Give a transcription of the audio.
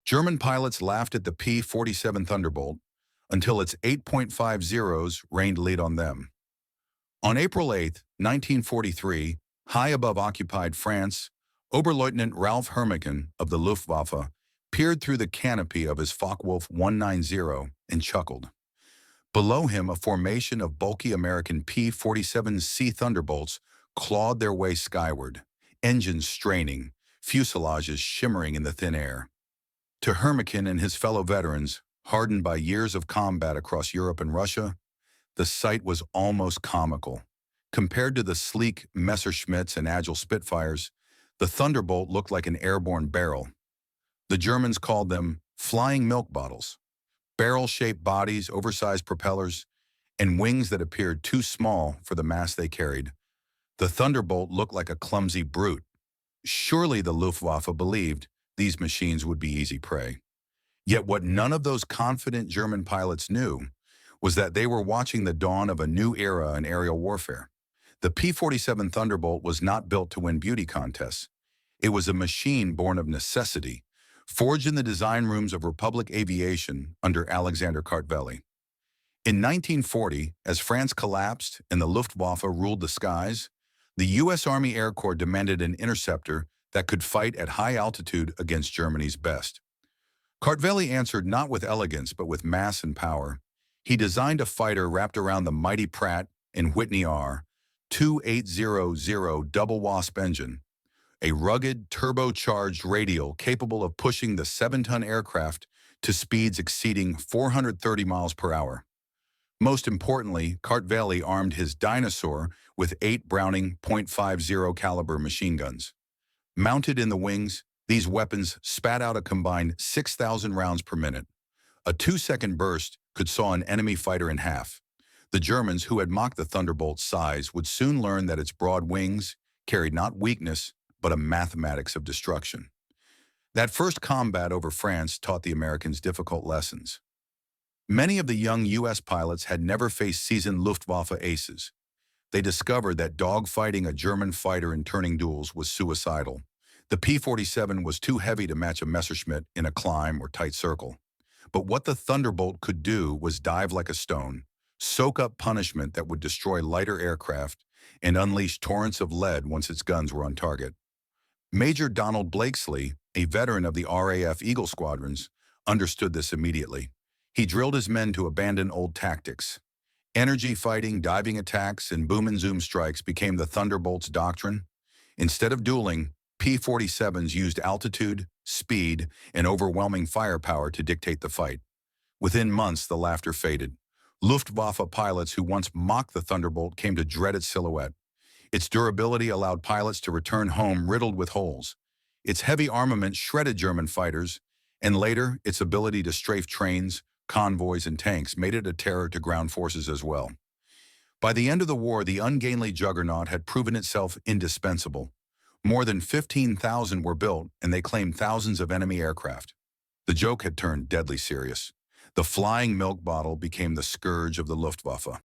German pilots laughed at the P-47 Thunderbolt until its 8.5 zeros rained lead on them. On April 8, 1943, high above occupied France, Oberleutnant Ralph Hermican of the Luftwaffe peered through the canopy of his Focke-Wulf 190 and chuckled. Below him, a formation of bulky American P-47C Thunderbolts clawed their way skyward, engines straining, fuselages shimmering in the thin air. To Hermican and his fellow veterans, hardened by years of combat across Europe and Russia, the sight was almost comical. Compared to the sleek Messerschmitts and agile Spitfires, the Thunderbolt looked like an airborne barrel. The Germans called them flying milk bottles. Barrel-shaped bodies, oversized propellers, and wings that appeared too small for the mass they carried. The Thunderbolt looked like a clumsy brute. Surely the Luftwaffe believed these machines would be easy prey. Yet what none of those confident German pilots knew was that they were watching the dawn of a new era in aerial warfare. The P-47 Thunderbolt was not built to win beauty contests. It was a machine born of necessity, forged in the design rooms of Republic Aviation under Alexander Kartveli. In 1940, as France collapsed and the Luftwaffe ruled the skies, the U.S. Army Air Corps demanded an interceptor that could fight at high altitude against Germany's best. Kartveli answered not with elegance but with mass and power. He designed a fighter wrapped around the mighty Pratt and Whitney R-2800 double wasp engine, a rugged, turbocharged radial capable of pushing the 7-ton aircraft to speeds exceeding 430 miles per hour. Most importantly, Kartveli armed his Dinosaur with 8 Browning .50 caliber machine guns. Mounted in the wings, these weapons spat out a combined 6,000 rounds per minute. A 2-second burst could saw an enemy fighter in half. The Germans, who had mocked the Thunderbolt's size, would soon learn that its broad wings carried not weakness, but a mathematics of destruction. That first combat over France taught the Americans difficult lessons. Many of the young U.S. pilots had never faced seasoned Luftwaffe aces. They discovered that dogfighting a German fighter in turning duels was suicidal. The P-47 was too heavy to match a Messerschmitt in a climb or tight circle. But what the Thunderbolt could do was dive like a stone, soak up punishment that would destroy lighter aircraft, and unleash torrents of lead once its guns were on target. Major Donald Blakesley, a veteran of the RAF Eagle squadrons, understood this immediately. He drilled his men to abandon old tactics. Energy fighting, diving attacks, and boom and zoom strikes became the Thunderbolt's doctrine. Instead of dueling, P-47s used altitude, speed, and overwhelming firepower to dictate the fight. Within months, the laughter faded. Luftwaffe pilots who once mocked the Thunderbolt came to dread its silhouette. Its durability allowed pilots to return home riddled with holes. Its heavy armament shredded German fighters, and later, its ability to strafe trains, convoys, and tanks made it a terror to ground forces as well. By the end of the war, the ungainly juggernaut had proven itself indispensable. More than 15,000 were built, and they claimed thousands of enemy aircraft. The joke had turned deadly serious. The flying milk bottle became the scourge of the Luftwaffe.